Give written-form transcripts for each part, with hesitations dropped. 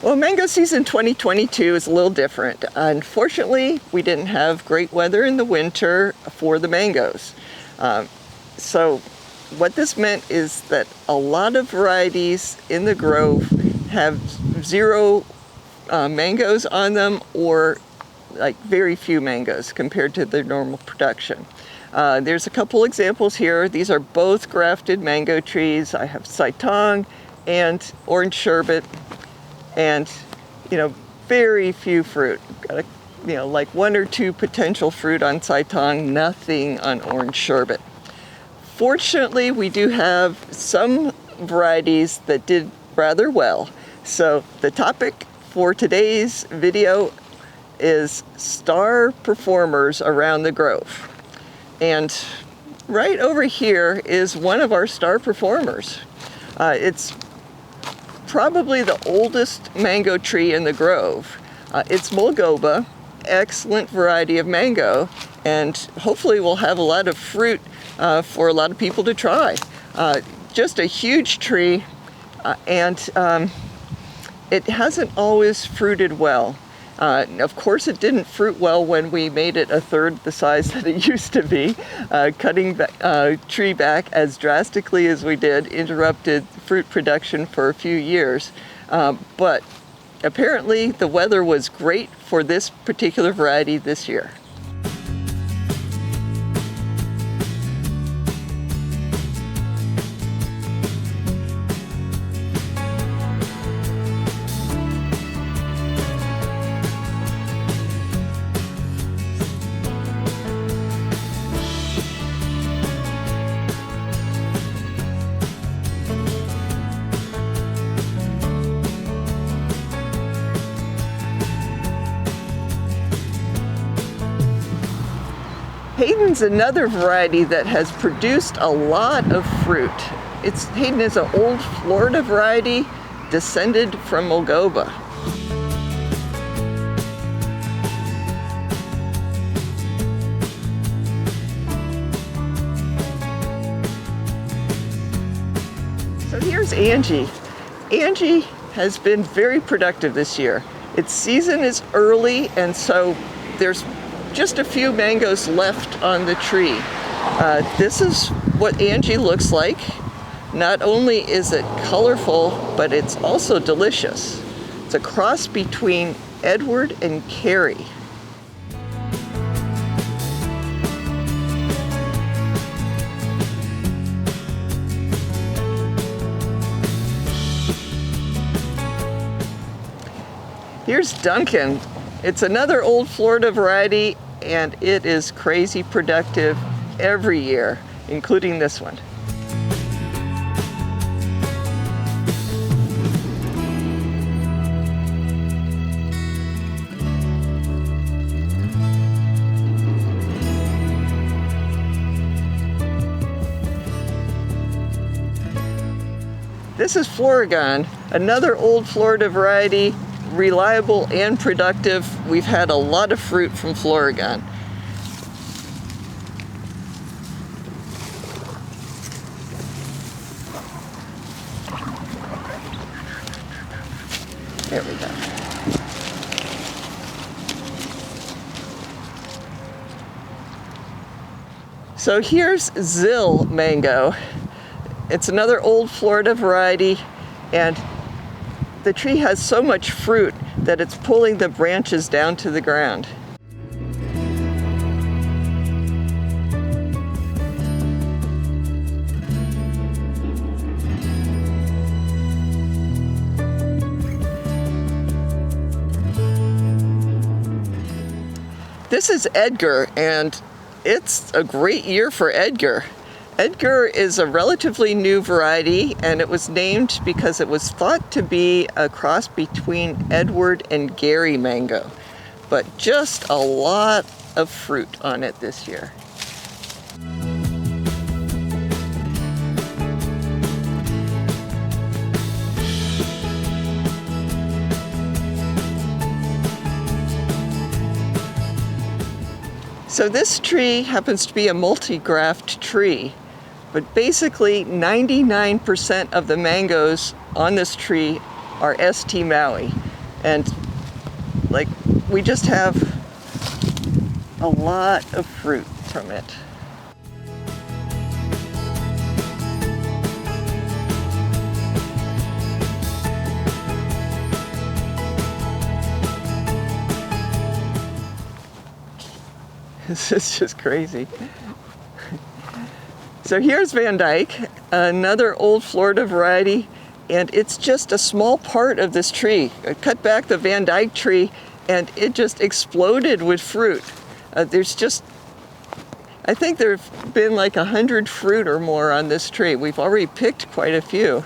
Well, mango season 2022 is a little different. Unfortunately, we didn't have great weather in the winter for the mangoes. So what this meant is that a lot of varieties in the grove have zero mangoes on them, or like very few mangoes compared to their normal production. There's a couple examples here. These are both grafted mango trees. I have Saitong and orange sherbet, and very few fruit. Got like 1 or 2 potential fruit on Saitong, nothing on orange sherbet. Fortunately, we do have some varieties that did rather well. So the topic for today's video is star performers around the grove. And right over here is one of our star performers. It's probably the oldest mango tree in the grove. It's Mulgoba, excellent variety of mango, and hopefully we'll have a lot of fruit for a lot of people to try. Just a huge tree, and it hasn't always fruited well. Of course, it didn't fruit well when we made it a third the size that it used to be. Cutting the tree back as drastically as we did interrupted fruit production for a few years. But apparently the weather was great for this particular variety this year. Hayden's another variety that has produced a lot of fruit. Hayden is an old Florida variety descended from Mulgoba. So here's Angie. Angie has been very productive this year. Its season is early, and so there's just a few mangoes left on the tree. This is what Angie looks like. Not only is it colorful, but it's also delicious. It's a cross between Edward and Carrie. Here's Duncan. It's another old Florida variety, and it is crazy productive every year, including this one. This is Floregon, another old Florida variety, reliable and productive. We've had a lot of fruit from Floregon. There we go. So here's Zill mango. It's another old Florida variety, and the tree has so much fruit that it's pulling the branches down to the ground. This is Edgar, and it's a great year for Edgar. Edgar is a relatively new variety, and it was named because it was thought to be a cross between Edward and Gary mango, but just a lot of fruit on it this year. So this tree happens to be a multi-graft tree, but basically 99% of the mangoes on this tree are St. Maui. And like, we just have a lot of fruit from it. This is just crazy. So here's Van Dyke, another old Florida variety, and it's just a small part of this tree. I cut back the Van Dyke tree and it just exploded with fruit. There's just, I think there have been like 100 fruit or more on this tree. We've already picked quite a few.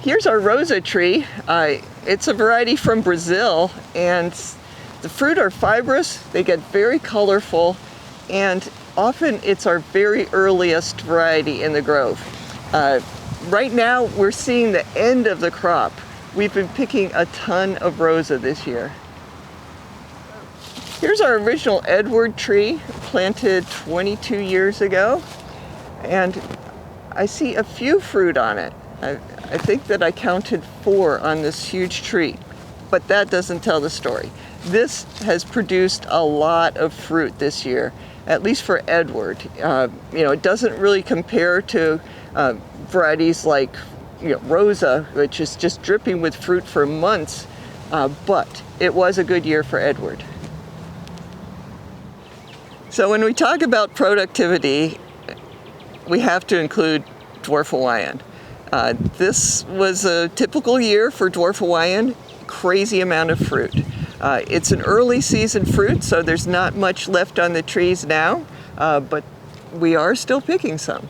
Here's our Rosa tree. It's a variety from Brazil, and the fruit are fibrous, they get very colorful, and often it's our very earliest variety in the grove. Right now we're seeing the end of the crop. We've been picking a ton of Rosa this year. Here's our original Edward tree, planted 22 years ago, and I see a few fruit on it. I think that I counted 4 on this huge tree, but that doesn't tell the story. This has produced a lot of fruit this year, at least for Edward. It doesn't really compare to varieties like Rosa, which is just dripping with fruit for months, but it was a good year for Edward. So when we talk about productivity, we have to include Dwarf Hawaiian. This was a typical year for Dwarf Hawaiian, crazy amount of fruit. It's an early season fruit, so there's not much left on the trees now, but we are still picking some.